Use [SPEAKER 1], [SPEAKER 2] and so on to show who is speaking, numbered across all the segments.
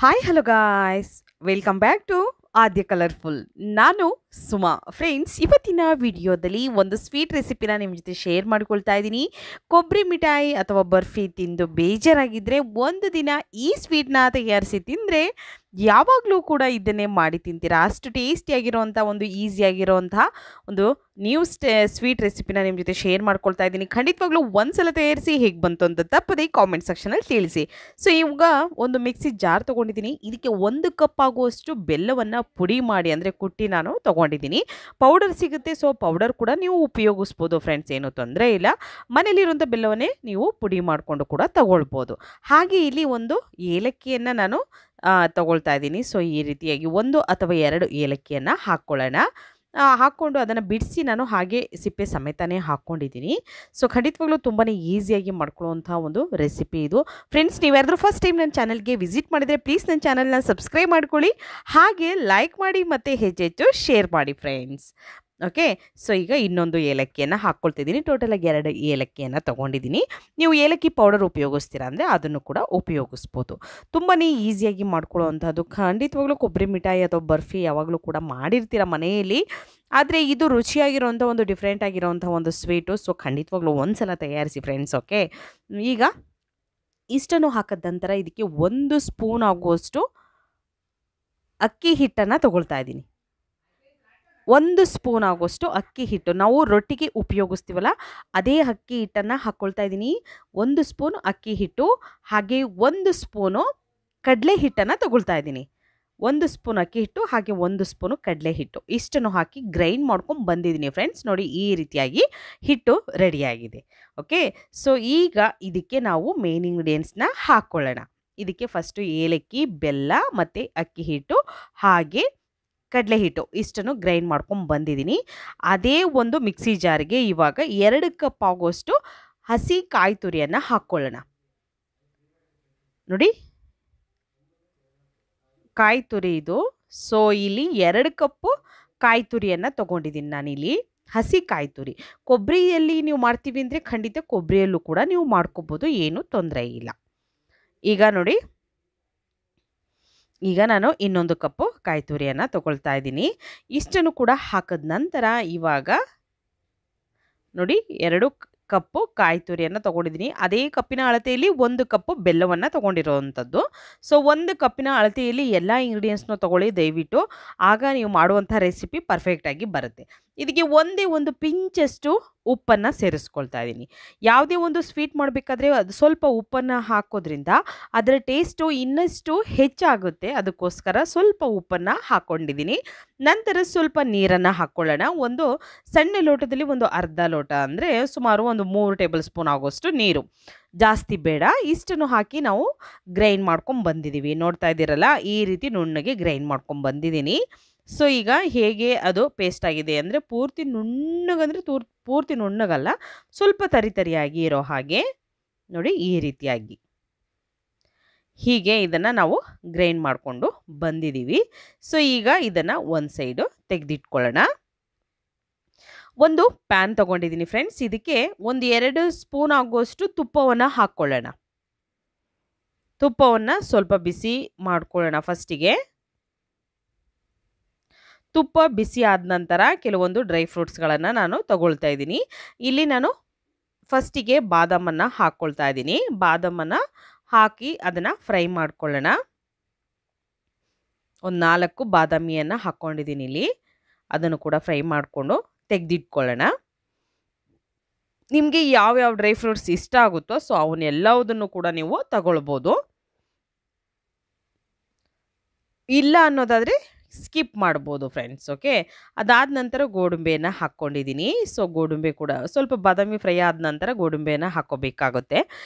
[SPEAKER 1] Hi hello guys, welcome back to Aadya colourful. ನಾನು Suma. Friends, ಇವತ್ತಿನ ವಿಡಿಯೋದಲ್ಲಿ ಒಂದು ಸ್ವೀಟ್ ರೆಸಿಪಿನ ನಿಮ್ಮ ಜೊತೆ ಶೇರ್ ಮಾಡ್ಕೊಳ್ತಾ ಇದ್ದೀನಿ. ಕೊಬ್ಬರಿ ಮಿಠಾಯಿ ಅಥವಾ ಬರ್ಫಿ ತಿಂದು ಬೇಜಾರಾಗಿದ್ದರೆ ಒಂದು ದಿನ ಈ ಸ್ವೀಟ್ನ ತಯಾರಿಸಿ ತಿಂದರೆ ಯಾವಾಗಲೂ ಕೂಡ ಇದನ್ನೇ ಮಾಡಿ ತಿಂತೀರಾ. ಅಷ್ಟು ಟೇಸ್ಟಿಯಾಗಿರೋವಂಥ ಒಂದು ಈಸಿಯಾಗಿರೋವಂತಹ ಒಂದು ನ್ಯೂ ಸ್ವೀಟ್ ರೆಸಿಪಿನ ನಿಮ್ಮ ಜೊತೆ ಶೇರ್ ಮಾಡ್ಕೊಳ್ತಾ ಇದ್ದೀನಿ. ಖಂಡಿತವಾಗ್ಲೂ ಒಂದ್ಸಲ ತಯಾರಿಸಿ ಹೇಗೆ ಬಂತು ಅಂತ ತಪ್ಪದೇ ಕಾಮೆಂಟ್ ಸೆಕ್ಷನಲ್ಲಿ ತಿಳಿಸಿ. ಸೊ ಇವಾಗ ಒಂದು ಮಿಕ್ಸಿ ಜಾರ್ ತೊಗೊಂಡಿದ್ದೀನಿ. ಇದಕ್ಕೆ 1 ಕಪ್ ಆಗುವಷ್ಟು ಬೆಲ್ಲವನ್ನು ಪುಡಿ ಮಾಡಿ, ಅಂದರೆ ಕುಟ್ಟಿ ನಾನು ತೊಗೊಂಡಿದ್ದೀನಿ. ಪೌಡರ್ ಸಿಗುತ್ತೆ, ಸೊ ಪೌಡರ್ ಕೂಡ ನೀವು ಉಪಯೋಗಿಸ್ಬೋದು ಫ್ರೆಂಡ್ಸ್, ಏನೂ ತೊಂದರೆ ಇಲ್ಲ. ಮನೇಲಿರುವಂಥ ಬೆಲ್ಲವನ್ನೇ ನೀವು ಪುಡಿ ಮಾಡಿಕೊಂಡು ಕೂಡ ತಗೊಳ್ಬೋದು. ಹಾಗೆ ಇಲ್ಲಿ ಒಂದು ಏಲಕ್ಕಿಯನ್ನು ನಾನು ತಗೊಳ್ತಾ ಇದ್ದೀನಿ. ಸೊ ಈ ರೀತಿಯಾಗಿ 1 ಅಥವಾ 2 ಏಲಕ್ಕಿಯನ್ನು ಹಾಕ್ಕೊಳ್ಳೋಣ. ಹಾಕ್ಕೊಂಡು ಅದನ್ನು ಬಿಡಿಸಿ ನಾನು ಹಾಗೆ ಸಿಪ್ಪೆ ಸಮೇತನೇ ಹಾಕ್ಕೊಂಡಿದ್ದೀನಿ. ಸೊ ಖಂಡಿತವಾಗ್ಲೂ ತುಂಬಾ ಈಸಿಯಾಗಿ ಮಾಡ್ಕೊಳ್ಳುವಂಥ ಒಂದು ರೆಸಿಪಿ ಇದು. ಫ್ರೆಂಡ್ಸ್, ನೀವ್ಯಾರಾದ್ರೂ ಫಸ್ಟ್ ಟೈಮ್ ನನ್ನ ಚಾನಲ್ಗೆ ವಿಸಿಟ್ ಮಾಡಿದರೆ ಪ್ಲೀಸ್ ನನ್ನ ಚಾನಲ್ನ ಸಬ್ಸ್ಕ್ರೈಬ್ ಮಾಡ್ಕೊಳ್ಳಿ, ಹಾಗೆ ಲೈಕ್ ಮಾಡಿ ಮತ್ತು ಹೆಚ್ಚೆಚ್ಚು ಶೇರ್ ಮಾಡಿ ಫ್ರೆಂಡ್ಸ್. ಓಕೆ, ಸೊ ಈಗ ಇನ್ನೊಂದು ಏಲಕ್ಕಿಯನ್ನು ಹಾಕ್ಕೊಳ್ತಿದ್ದೀನಿ. ಟೋಟಲಾಗಿ 2 ಏಲಕ್ಕಿಯನ್ನು ತೊಗೊಂಡಿದ್ದೀನಿ. ನೀವು ಏಲಕ್ಕಿ ಪೌಡರ್ ಉಪಯೋಗಿಸ್ತೀರಾ ಅಂದರೆ ಅದನ್ನು ಕೂಡ ಉಪಯೋಗಿಸ್ಬೋದು. ತುಂಬಾ ಈಸಿಯಾಗಿ ಮಾಡ್ಕೊಳ್ಳೋವಂಥದ್ದು. ಖಂಡಿತವಾಗ್ಲೂ ಕೊಬ್ಬರಿ ಮಿಠಾಯಿ ಅಥವಾ ಬರ್ಫಿ ಯಾವಾಗಲೂ ಕೂಡ ಮಾಡಿರ್ತೀರ ಮನೆಯಲ್ಲಿ, ಆದರೆ ಇದು ರುಚಿಯಾಗಿರೋವಂಥ ಒಂದು ಡಿಫ್ರೆಂಟ್ ಆಗಿರೋವಂಥ ಒಂದು ಸ್ವೀಟು. ಸೊ ಖಂಡಿತವಾಗ್ಲೂ ಒಂದು ಸಲ ತಯಾರಿಸಿ ಫ್ರೆಂಡ್ಸ್. ಓಕೆ, ಈಗ ಇಷ್ಟನ್ನು ಹಾಕಿದ ನಂತರ ಇದಕ್ಕೆ 1 ಸ್ಪೂನ್ ಆಗುವಷ್ಟು ಅಕ್ಕಿ ಹಿಟ್ಟನ್ನು ತಗೊಳ್ತಾ ಇದ್ದೀನಿ. 1 ಸ್ಪೂನ್ ಆಗುವಷ್ಟು ಅಕ್ಕಿ ಹಿಟ್ಟು, ನಾವು ರೊಟ್ಟಿಗೆ ಉಪಯೋಗಿಸ್ತೀವಲ್ಲ ಅದೇ ಅಕ್ಕಿ ಹಿಟ್ಟನ್ನು ಹಾಕ್ಕೊಳ್ತಾ ಇದ್ದೀನಿ. 1 ಸ್ಪೂನ್ ಅಕ್ಕಿ ಹಿಟ್ಟು, ಹಾಗೆ 1 ಸ್ಪೂನು ಕಡಲೆ ಹಿಟ್ಟನ್ನು ತಗೊಳ್ತಾ ಇದ್ದೀನಿ. 1 ಸ್ಪೂನ್ ಅಕ್ಕಿ ಹಿಟ್ಟು, ಹಾಗೆ 1 ಸ್ಪೂನು ಕಡಲೆ ಹಿಟ್ಟು, ಇಷ್ಟನ್ನು ಹಾಕಿ ಗ್ರೈಂಡ್ ಮಾಡ್ಕೊಂಡು ಬಂದಿದ್ದೀನಿ ಫ್ರೆಂಡ್ಸ್. ನೋಡಿ, ಈ ರೀತಿಯಾಗಿ ಹಿಟ್ಟು ರೆಡಿಯಾಗಿದೆ. ಓಕೆ, ಸೊ ಈಗ ಇದಕ್ಕೆ ನಾವು ಮೇನ್ ಇಂಗ್ರೀಡಿಯೆಂಟ್ಸ್ನ ಹಾಕ್ಕೊಳ್ಳೋಣ. ಇದಕ್ಕೆ ಫಸ್ಟು ಏಲಕ್ಕಿ, ಬೆಲ್ಲ ಮತ್ತು ಅಕ್ಕಿ ಹಿಟ್ಟು ಹಾಗೆ ಕಡಲೆ ಹಿಟ್ಟು ಇಷ್ಟನ್ನು ಗ್ರೈಂಡ್ ಮಾಡ್ಕೊಂಡು ಬಂದಿದ್ದೀನಿ. ಅದೇ ಒಂದು ಮಿಕ್ಸಿ ಜಾರ್ಗೆ ಇವಾಗ 2 ಕಪ್ ಆಗುವಷ್ಟು ಹಸಿ ಕಾಯಿ ತುರಿಯನ್ನು ಹಾಕ್ಕೊಳ್ಳೋಣ. ನೋಡಿ, ಕಾಯಿ ತುರಿ ಇದು. ಸೊ ಇಲ್ಲಿ 2 ಕಪ್ಪು ಕಾಯಿ ತುರಿಯನ್ನು ತೊಗೊಂಡಿದ್ದೀನಿ ನಾನಿಲ್ಲಿ, ಹಸಿ ಕಾಯಿ ತುರಿ. ಕೊಬ್ಬರಿಯಲ್ಲಿ ನೀವು ಮಾಡ್ತೀವಿ ಅಂದರೆ ಖಂಡಿತ ಕೊಬ್ಬರಿಯಲ್ಲೂ ಕೂಡ ನೀವು ಮಾಡ್ಕೋಬೋದು, ಏನೂ ತೊಂದರೆ ಇಲ್ಲ. ಈಗ ನೋಡಿ, ಈಗ ನಾನು ಇನ್ನೊಂದು ಕಪ್ಪು ಕಾಯಿ ತುರಿಯನ್ನು ತೊಗೊಳ್ತಾ ಇದ್ದೀನಿ. ಇಷ್ಟನ್ನು ಕೂಡ ಹಾಕಿದ ನಂತರ ಇವಾಗ ನೋಡಿ, 2 ಕಪ್ಪು ಕಾಯಿ ತುರಿಯನ್ನು ತೊಗೊಂಡಿದ್ದೀನಿ. ಅದೇ ಕಪ್ಪಿನ ಅಳತೆಯಲ್ಲಿ 1 ಕಪ್ಪು ಬೆಲ್ಲವನ್ನು ತೊಗೊಂಡಿರೋವಂಥದ್ದು. ಸೊ 1 ಕಪ್ಪಿನ ಅಳತೆಯಲ್ಲಿ ಎಲ್ಲ ಇಂಗ್ರೀಡಿಯೆಂಟ್ಸ್ನ ತೊಗೊಳ್ಳಿ ದಯವಿಟ್ಟು, ಆಗ ನೀವು ಮಾಡುವಂಥ ರೆಸಿಪಿ ಪರ್ಫೆಕ್ಟಾಗಿ ಬರುತ್ತೆ. ಇದಕ್ಕೆ ಒಂದೇ ಒಂದು ಪಿಂಚಷ್ಟು ಉಪ್ಪನ್ನು ಸೇರಿಸ್ಕೊಳ್ತಾ ಇದ್ದೀನಿ. ಯಾವುದೇ ಒಂದು ಸ್ವೀಟ್ ಮಾಡಬೇಕಾದ್ರೆ ಅದು ಸ್ವಲ್ಪ ಉಪ್ಪನ್ನು ಹಾಕೋದ್ರಿಂದ ಅದರ ಟೇಸ್ಟು ಇನ್ನಷ್ಟು ಹೆಚ್ಚಾಗುತ್ತೆ, ಅದಕ್ಕೋಸ್ಕರ ಸ್ವಲ್ಪ ಉಪ್ಪನ್ನು ಹಾಕ್ಕೊಂಡಿದ್ದೀನಿ. ನಂತರ ಸ್ವಲ್ಪ ನೀರನ್ನು ಹಾಕ್ಕೊಳ್ಳೋಣ. ಒಂದು ಸಣ್ಣ ಲೋಟದಲ್ಲಿ ಒಂದು ಅರ್ಧ ಲೋಟ, ಅಂದರೆ ಸುಮಾರು ಒಂದು 3 ಟೇಬಲ್ ಸ್ಪೂನ್ ಆಗೋಷ್ಟು ನೀರು, ಜಾಸ್ತಿ ಬೇಡ. ಇಷ್ಟನ್ನು ಹಾಕಿ ನಾವು ಗ್ರೈಂಡ್ ಮಾಡ್ಕೊಂಡು ಬಂದಿದ್ದೀವಿ. ನೋಡ್ತಾ ಇದ್ದೀರಲ್ಲ, ಈ ರೀತಿ ನುಣ್ಣಗೆ ಗ್ರೈಂಡ್ ಮಾಡ್ಕೊಂಡು ಬಂದಿದ್ದೀನಿ. ಸೊ ಈಗ ಹೇಗೆ ಅದು ಪೇಸ್ಟ್ ಆಗಿದೆ ಅಂದರೆ ಪೂರ್ತಿ ನುಣ್ಣಗಂದರೆ ಪೂರ್ತಿ ನುಣ್ಣಗಲ್ಲ, ಸ್ವಲ್ಪ ತರಿಯಾಗಿ ಇರೋ ಹಾಗೆ ನೋಡಿ, ಈ ರೀತಿಯಾಗಿ ಹೀಗೆ ಇದನ್ನು ನಾವು ಗ್ರೈಂಡ್ ಮಾಡಿಕೊಂಡು ಬಂದಿದ್ದೀವಿ. ಸೊ ಈಗ ಇದನ್ನು ಒಂದು ಸೈಡು ತೆಗೆದಿಟ್ಕೊಳ್ಳೋಣ. ಒಂದು ಪ್ಯಾನ್ ತೊಗೊಂಡಿದ್ದೀನಿ ಫ್ರೆಂಡ್ಸ್. ಇದಕ್ಕೆ ಒಂದು 2 ಸ್ಪೂನ್ ಆಗುವಷ್ಟು ತುಪ್ಪವನ್ನು ಹಾಕ್ಕೊಳ್ಳೋಣ. ತುಪ್ಪವನ್ನು ಸ್ವಲ್ಪ ಬಿಸಿ ಮಾಡ್ಕೊಳ್ಳೋಣ ಫಸ್ಟಿಗೆ. ತುಪ್ಪ ಬಿಸಿ ಆದ ನಂತರ ಕೆಲವೊಂದು ಡ್ರೈ ಫ್ರೂಟ್ಸ್ಗಳನ್ನು ನಾನು ತಗೊಳ್ತಾ ಇದ್ದೀನಿ. ಇಲ್ಲಿ ನಾನು ಫಸ್ಟಿಗೆ ಬಾದಾಮನ್ನು ಹಾಕ್ಕೊಳ್ತಾ ಇದ್ದೀನಿ. ಬಾದಾಮನ್ನು ಹಾಕಿ ಅದನ್ನು ಫ್ರೈ ಮಾಡ್ಕೊಳ್ಳೋಣ. ಒಂದು 4 ಬಾದಾಮಿಯನ್ನು ಹಾಕ್ಕೊಂಡಿದ್ದೀನಿ ಇಲ್ಲಿ, ಅದನ್ನು ಕೂಡ ಫ್ರೈ ಮಾಡಿಕೊಂಡು ತೆಗೆದಿಟ್ಕೊಳ್ಳೋಣ. ನಿಮಗೆ ಯಾವ್ಯಾವ ಡ್ರೈ ಫ್ರೂಟ್ಸ್ ಇಷ್ಟ ಆಗುತ್ತೋ ಸೊ ಅವನ್ನೆಲ್ಲದನ್ನು ಕೂಡ ನೀವು ತಗೊಳ್ಬೋದು. ಇಲ್ಲ ಅನ್ನೋದಾದರೆ ಸ್ಕಿಪ್ ಮಾಡ್ಬೋದು ಫ್ರೆಂಡ್ಸ್. ಓಕೆ, ಅದಾದ ನಂತರ ಗೋಡಂಬಿಯನ್ನು ಹಾಕ್ಕೊಂಡಿದ್ದೀನಿ. ಸೊ ಗೋಡಂಬಿ ಕೂಡ ಸ್ವಲ್ಪ ಬಾದಾಮಿ ಫ್ರೈ ಆದ ನಂತರ ಗೋಡಂಬಿಯನ್ನು ಹಾಕ್ಕೋಬೇಕಾಗುತ್ತೆ.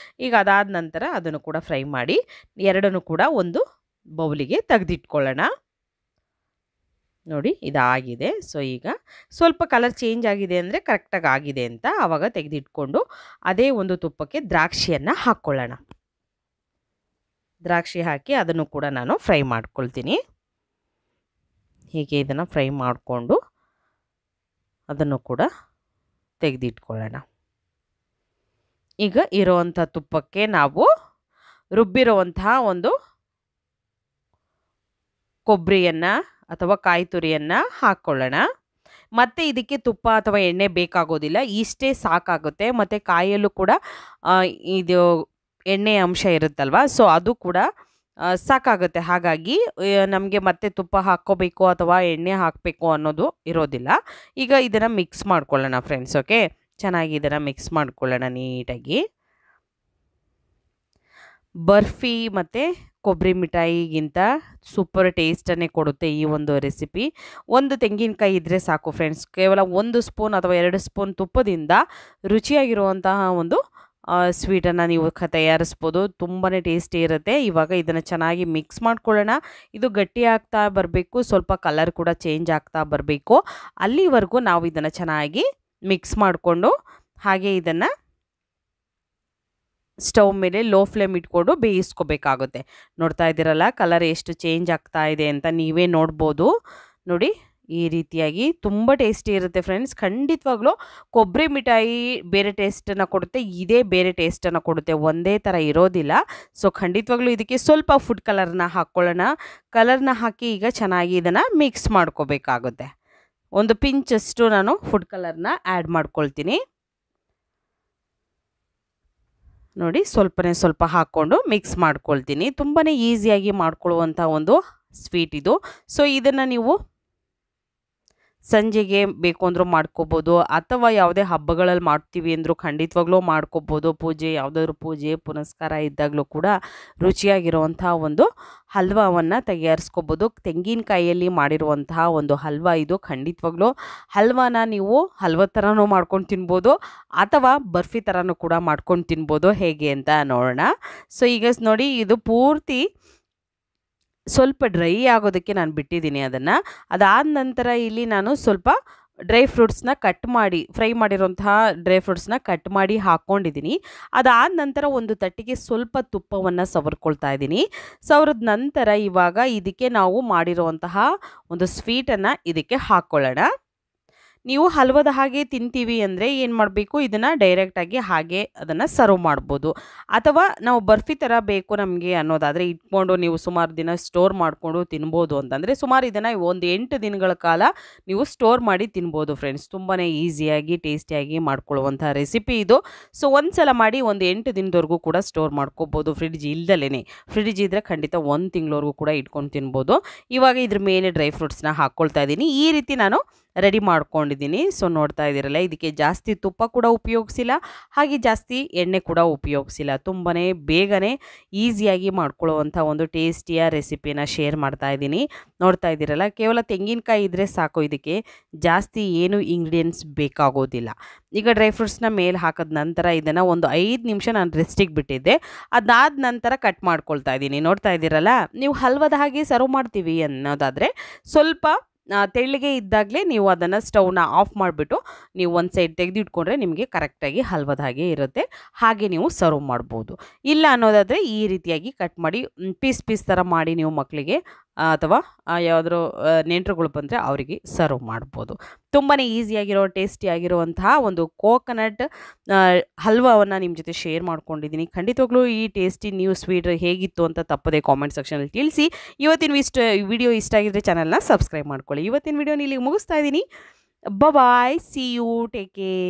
[SPEAKER 1] ಈಗ ಅದಾದ ನಂತರ ಅದನ್ನು ಕೂಡ ಫ್ರೈ ಮಾಡಿ ಎರಡನ್ನು ಕೂಡ ಒಂದು ಬೌಲಿಗೆ ತೆಗೆದಿಟ್ಕೊಳ್ಳೋಣ. ನೋಡಿ, ಇದಾಗಿದೆ. ಸೊ ಈಗ ಸ್ವಲ್ಪ ಕಲರ್ ಚೇಂಜ್ ಆಗಿದೆ ಅಂದರೆ ಕರೆಕ್ಟಾಗಿ ಆಗಿದೆ ಅಂತ, ಆವಾಗ ತೆಗೆದಿಟ್ಕೊಂಡು ಅದೇ ಒಂದು ತುಪ್ಪಕ್ಕೆ ದ್ರಾಕ್ಷಿಯನ್ನು ಹಾಕ್ಕೊಳ್ಳೋಣ. ದ್ರಾಕ್ಷಿ ಹಾಕಿ ಅದನ್ನು ಕೂಡ ನಾನು ಫ್ರೈ ಮಾಡ್ಕೊಳ್ತೀನಿ. ಹೀಗೆ ಇದನ್ನು ಫ್ರೈ ಮಾಡಿಕೊಂಡು ಅದನ್ನು ಕೂಡ ತೆಗೆದಿಟ್ಕೊಳ್ಳೋಣ. ಈಗ ಇರೋವಂಥ ತುಪ್ಪಕ್ಕೆ ನಾವು ರುಬ್ಬಿರುವಂತಹ ಒಂದು ಕೊಬ್ಬರಿಯನ್ನು ಅಥವಾ ಕಾಯಿ ತುರಿಯನ್ನು ಹಾಕ್ಕೊಳ್ಳೋಣ. ಮತ್ತು ಇದಕ್ಕೆ ತುಪ್ಪ ಅಥವಾ ಎಣ್ಣೆ ಬೇಕಾಗೋದಿಲ್ಲ, ಇಷ್ಟೇ ಸಾಕಾಗುತ್ತೆ. ಮತ್ತು ಕಾಯಲ್ಲೂ ಕೂಡ ಇದು ಎಣ್ಣೆ ಅಂಶ ಇರುತ್ತಲ್ವ, ಸೊ ಅದು ಕೂಡ ಸಾಕಾಗುತ್ತೆ. ಹಾಗಾಗಿ ನಮಗೆ ಮತ್ತೆ ತುಪ್ಪ ಹಾಕ್ಕೋಬೇಕು ಅಥವಾ ಎಣ್ಣೆ ಹಾಕಬೇಕು ಅನ್ನೋದು ಇರೋದಿಲ್ಲ. ಈಗ ಇದನ್ನು ಮಿಕ್ಸ್ ಮಾಡ್ಕೊಳ್ಳೋಣ ಫ್ರೆಂಡ್ಸ್. ಓಕೆ, ಚೆನ್ನಾಗಿ ಇದನ್ನು ಮಿಕ್ಸ್ ಮಾಡ್ಕೊಳ್ಳೋಣ ನೀಟಾಗಿ. ಬರ್ಫಿ ಮತ್ತು ಕೊಬ್ಬರಿ ಮಿಠಾಯಿಗಿಂತ ಸೂಪರ್ ಟೇಸ್ಟನ್ನೇ ಕೊಡುತ್ತೆ ಈ ಒಂದು ರೆಸಿಪಿ. ಒಂದು ತೆಂಗಿನಕಾಯಿ ಇದ್ದರೆ ಸಾಕು ಫ್ರೆಂಡ್ಸ್. ಕೇವಲ 1 ಸ್ಪೂನ್ ಅಥವಾ 2 ಸ್ಪೂನ್ ತುಪ್ಪದಿಂದ ರುಚಿಯಾಗಿರುವಂತಹ ಒಂದು ಸ್ವೀಟನ್ನು ನೀವು ತಯಾರಿಸ್ಬೋದು. ತುಂಬಾ ಟೇಸ್ಟಿ ಇರುತ್ತೆ. ಇವಾಗ ಇದನ್ನು ಚೆನ್ನಾಗಿ ಮಿಕ್ಸ್ ಮಾಡ್ಕೊಳ್ಳೋಣ. ಇದು ಗಟ್ಟಿ ಆಗ್ತಾ ಬರಬೇಕು, ಸ್ವಲ್ಪ ಕಲರ್ ಕೂಡ ಚೇಂಜ್ ಆಗ್ತಾ ಬರಬೇಕು. ಅಲ್ಲಿವರೆಗೂ ನಾವು ಇದನ್ನು ಚೆನ್ನಾಗಿ ಮಿಕ್ಸ್ ಮಾಡಿಕೊಂಡು ಹಾಗೆ ಇದನ್ನು ಸ್ಟವ್ ಮೇಲೆ ಲೋ ಫ್ಲೇಮ್ ಇಟ್ಕೊಂಡು ಬೇಯಿಸ್ಕೋಬೇಕಾಗುತ್ತೆ. ನೋಡ್ತಾ ಇದ್ದೀರಲ್ಲ ಕಲರ್ ಎಷ್ಟು ಚೇಂಜ್ ಆಗ್ತಾ ಇದೆ ಅಂತ ನೀವೇ ನೋಡ್ಬೋದು. ನೋಡಿ, ಈ ರೀತಿಯಾಗಿ ತುಂಬ ಟೇಸ್ಟಿ ಇರುತ್ತೆ ಫ್ರೆಂಡ್ಸ್. ಖಂಡಿತವಾಗ್ಲೂ ಕೊಬ್ಬರಿ ಮಿಠಾಯಿ ಬೇರೆ ಟೇಸ್ಟನ್ನು ಕೊಡುತ್ತೆ, ಇದೇ ಬೇರೆ ಟೇಸ್ಟನ್ನು ಕೊಡುತ್ತೆ, ಒಂದೇ ಥರ ಇರೋದಿಲ್ಲ. ಸೊ ಖಂಡಿತವಾಗ್ಲೂ ಇದಕ್ಕೆ ಸ್ವಲ್ಪ ಫುಡ್ ಕಲರ್ನ ಹಾಕ್ಕೊಳ್ಳೋಣ. ಕಲರ್ನ ಹಾಕಿ ಈಗ ಚೆನ್ನಾಗಿ ಇದನ್ನು ಮಿಕ್ಸ್ ಮಾಡ್ಕೋಬೇಕಾಗುತ್ತೆ. ಒಂದು ಪಿಂಚಷ್ಟು ನಾನು ಫುಡ್ ಕಲರ್ನ ಆ್ಯಡ್ ಮಾಡ್ಕೊಳ್ತೀನಿ. ನೋಡಿ, ಸ್ವಲ್ಪ ಹಾಕ್ಕೊಂಡು ಮಿಕ್ಸ್ ಮಾಡ್ಕೊಳ್ತೀನಿ. ತುಂಬಾ ಈಸಿಯಾಗಿ ಮಾಡ್ಕೊಳ್ಳುವಂಥ ಒಂದು ಸ್ವೀಟ್ ಇದು. ಸೊ ಇದನ್ನು ನೀವು ಸಂಜೆಗೆ ಬೇಕು ಅಂದರೂ ಮಾಡ್ಕೋಬೋದು, ಅಥವಾ ಯಾವುದೇ ಹಬ್ಬಗಳಲ್ಲಿ ಮಾಡ್ತೀವಿ ಅಂದರೂ ಖಂಡಿತವಾಗ್ಲೂ ಮಾಡ್ಕೋಬೋದು. ಯಾವುದಾದ್ರೂ ಪೂಜೆ ಪುನಸ್ಕಾರ ಇದ್ದಾಗಲೂ ಕೂಡ ರುಚಿಯಾಗಿರುವಂಥ ಒಂದು ಹಲ್ವಾವನ್ನು ತಯಾರಿಸ್ಕೋಬೋದು. ತೆಂಗಿನಕಾಯಿಯಲ್ಲಿ ಮಾಡಿರುವಂತಹ ಒಂದು ಹಲ್ವಾ ಇದು. ಖಂಡಿತವಾಗ್ಲೂ ಹಲ್ವಾನ ನೀವು ಹಲ್ವಾ ಥರನೂ ಮಾಡ್ಕೊಂಡು ತಿನ್ಬೋದು, ಅಥವಾ ಬರ್ಫಿ ಥರನೂ ಕೂಡ ಮಾಡ್ಕೊಂಡು ತಿನ್ಬೋದು. ಹೇಗೆ ಅಂತ ನೋಡೋಣ. ಸೊ ಈಗ ನೋಡಿ, ಇದು ಪೂರ್ತಿ ಸ್ವಲ್ಪ ಡ್ರೈ ಆಗೋದಕ್ಕೆ ನಾನು ಬಿಟ್ಟಿದ್ದೀನಿ ಅದನ್ನು. ಅದಾದ ನಂತರ ಇಲ್ಲಿ ನಾನು ಸ್ವಲ್ಪ ಡ್ರೈ ಫ್ರೂಟ್ಸ್ನ ಕಟ್ ಮಾಡಿ, ಫ್ರೈ ಮಾಡಿರೋಂತಹ ಡ್ರೈ ಫ್ರೂಟ್ಸ್ನ ಕಟ್ ಮಾಡಿ ಹಾಕ್ಕೊಂಡಿದ್ದೀನಿ. ಅದಾದ ನಂತರ ಒಂದು ತಟ್ಟಿಗೆ ಸ್ವಲ್ಪ ತುಪ್ಪವನ್ನು ಸವರ್ಕೊಳ್ತಾ ಇದ್ದೀನಿ. ಸವರಿದ ನಂತರ ಇವಾಗ ಇದಕ್ಕೆ ನಾವು ಮಾಡಿರುವಂತಹ ಒಂದು ಸ್ವೀಟನ್ನು ಇದಕ್ಕೆ ಹಾಕ್ಕೊಳ್ಳೋಣ. ನೀವು ಹಲ್ವದ ಹಾಗೆ ತಿಂತೀವಿ ಅಂದರೆ ಏನು ಮಾಡಬೇಕು, ಇದನ್ನು ಡೈರೆಕ್ಟಾಗಿ ಹಾಗೆ ಅದನ್ನು ಸರ್ವ್ ಮಾಡ್ಬೋದು. ಅಥವಾ ನಾವು ಬರ್ಫಿ ಥರ ಬೇಕು ನಮಗೆ ಅನ್ನೋದಾದರೆ ಇಟ್ಕೊಂಡು ನೀವು ಸುಮಾರು ದಿನ ಸ್ಟೋರ್ ಮಾಡಿಕೊಂಡು ತಿನ್ಬೋದು. ಅಂತಂದರೆ ಸುಮಾರು ಇದನ್ನು ಒಂದು 8 ದಿನಗಳ ಕಾಲ ನೀವು ಸ್ಟೋರ್ ಮಾಡಿ ತಿನ್ಬೋದು ಫ್ರೆಂಡ್ಸ್. ತುಂಬಾ ಈಸಿಯಾಗಿ ಟೇಸ್ಟಿಯಾಗಿ ಮಾಡ್ಕೊಳ್ಳುವಂಥ ರೆಸಿಪಿ ಇದು. ಸೊ ಒಂದು ಸಲ ಮಾಡಿ ಒಂದು 8 ದಿನದವರೆಗೂ ಕೂಡ ಸ್ಟೋರ್ ಮಾಡ್ಕೋಬೋದು, ಫ್ರಿಡ್ಜ್ ಇಲ್ದಲೇ. ಫ್ರಿಡ್ಜ್ ಇದ್ದರೆ ಖಂಡಿತ 1 ತಿಂಗಳವರೆಗೂ ಕೂಡ ಇಟ್ಕೊಂಡು ತಿನ್ಬೋದು. ಇವಾಗ ಇದ್ರ ಮೇಲೆ ಡ್ರೈ ಫ್ರೂಟ್ಸ್ನ ಹಾಕ್ಕೊಳ್ತಾ ಇದ್ದೀನಿ. ಈ ರೀತಿ ನಾನು ರೆಡಿ ಮಾಡ್ಕೊಂಡಿದ್ದೀನಿ. ಸೊ ನೋಡ್ತಾ ಇದ್ದೀರಲ್ಲ, ಇದಕ್ಕೆ ಜಾಸ್ತಿ ತುಪ್ಪ ಕೂಡ ಉಪಯೋಗಿಸಿಲ್ಲ, ಹಾಗೆ ಜಾಸ್ತಿ ಎಣ್ಣೆ ಕೂಡ ಉಪಯೋಗಿಸಿಲ್ಲ. ತುಂಬಾ ಬೇಗನೆ ಈಸಿಯಾಗಿ ಮಾಡ್ಕೊಳ್ಳುವಂಥ ಒಂದು ಟೇಸ್ಟಿಯ ರೆಸಿಪಿನ ಶೇರ್ ಮಾಡ್ತಾ ಇದ್ದೀನಿ. ನೋಡ್ತಾ ಇದ್ದೀರಲ್ಲ, ಕೇವಲ ತೆಂಗಿನಕಾಯಿ ಇದ್ದರೆ ಸಾಕು, ಇದಕ್ಕೆ ಜಾಸ್ತಿ ಏನು ಇಂಗ್ರೀಡಿಯೆಂಟ್ಸ್ ಬೇಕಾಗೋದಿಲ್ಲ. ಈಗ ಡ್ರೈ ಫ್ರೂಟ್ಸ್ನ ಮೇಲೆ ಹಾಕಿದ ನಂತರ ಇದನ್ನು ಒಂದು 5 ನಿಮಿಷ ನಾನು ರೆಸ್ಟಿಗೆ ಬಿಟ್ಟಿದ್ದೆ. ಅದಾದ ನಂತರ ಕಟ್ ಮಾಡ್ಕೊಳ್ತಾ ಇದ್ದೀನಿ. ನೋಡ್ತಾ ಇದ್ದೀರಲ್ಲ, ನೀವು ಹಲ್ವದ ಹಾಗೆ ಸರ್ವ್ ಮಾಡ್ತೀವಿ ಅನ್ನೋದಾದರೆ ಸ್ವಲ್ಪ ತೆಳ್ಳಗೆ ಇದ್ದಾಗಲೇ ನೀವು ಅದನ್ನು ಸ್ಟವ್ನ ಆಫ್ ಮಾಡಿಬಿಟ್ಟು ನೀವು ಒಂದು ಸೈಡ್ ತೆಗೆದು ಇಟ್ಕೊಂಡ್ರೆ ನಿಮಗೆ ಕರೆಕ್ಟಾಗಿ ಹಲ್ವದ ಹಾಗೆ ಇರುತ್ತೆ. ಹಾಗೆ ನೀವು ಸರ್ವ್ ಮಾಡ್ಬೋದು. ಇಲ್ಲ ಅನ್ನೋದಾದರೆ ಈ ರೀತಿಯಾಗಿ ಕಟ್ ಮಾಡಿ ಪೀಸ್ ಥರ ಮಾಡಿ ನೀವು ಮಕ್ಕಳಿಗೆ ಅಥವಾ ಯಾವುದಾದ್ರೂ ನೆಂಟರುಗಳು ಬಂದರೆ ಅವರಿಗೆ ಸರ್ವ್ ಮಾಡ್ಬೋದು. ತುಂಬಾ ಈಸಿಯಾಗಿರೋ ಟೇಸ್ಟಿಯಾಗಿರುವಂತಹ ಒಂದು ಕೋಕೋನಟ್ ಹಲ್ವಾವನ್ನು ನಿಮ್ಮ ಜೊತೆ ಶೇರ್ ಮಾಡ್ಕೊಂಡಿದ್ದೀನಿ. ಖಂಡಿತವಾಗ್ಲೂ ಈ ಟೇಸ್ಟಿ ನ್ಯೂ ಸ್ವೀಟ್ ಹೇಗಿತ್ತು ಅಂತ ತಪ್ಪದೆ ಕಾಮೆಂಟ್ ಸೆಕ್ಷನಲ್ಲಿ ತಿಳಿಸಿ. ಇವತ್ತಿನ ವಿಡಿಯೋ ಇಷ್ಟ ಆಗಿದ್ರೆ ಚಾನಲ್ನ ಸಬ್ಸ್ಕ್ರೈಬ್ ಮಾಡ್ಕೊಳ್ಳಿ. ಇವತ್ತಿನ ವಿಡಿಯೋನ ಇಲ್ಲಿಗೆ ಮುಗಿಸ್ತಾ ಇದ್ದೀನಿ. ಬಾಯ್, ಸಿ ಯು, ಟೇಕ್ ಕೇರ್.